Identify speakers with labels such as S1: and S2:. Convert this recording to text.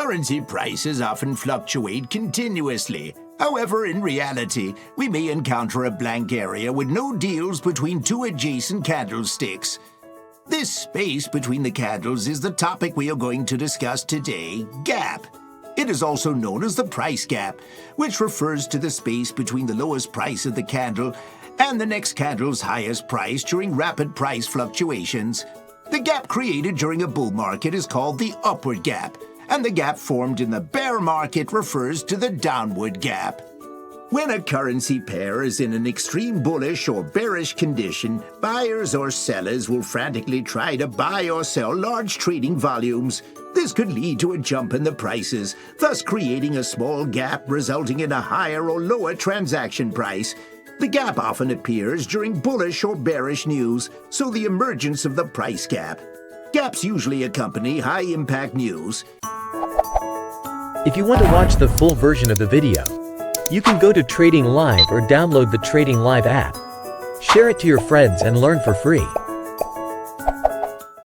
S1: Currency prices often fluctuate continuously. However, in reality, we may encounter a blank area with no deals between two adjacent candlesticks. This space between the candles is the topic we are going to discuss today, gap. It is also known as the price gap, which refers to the space between the lowest price of the candle and the next candle's highest price during rapid price fluctuations. The gap created during a bull market is called the upward gap, and the gap formed in the bear market refers to the downward gap. When a currency pair is in an extreme bullish or bearish condition, buyers or sellers will frantically try to buy or sell large trading volumes. This could lead to a jump in the prices, thus creating a small gap resulting in a higher or lower transaction price. The gap often appears during bullish or bearish news, so the emergence of the price gap. Gaps usually accompany high-impact news.
S2: If you want to watch the full version of the video, you can go to TradingLive or download the TradingLive app. Share it to your friends and learn for free.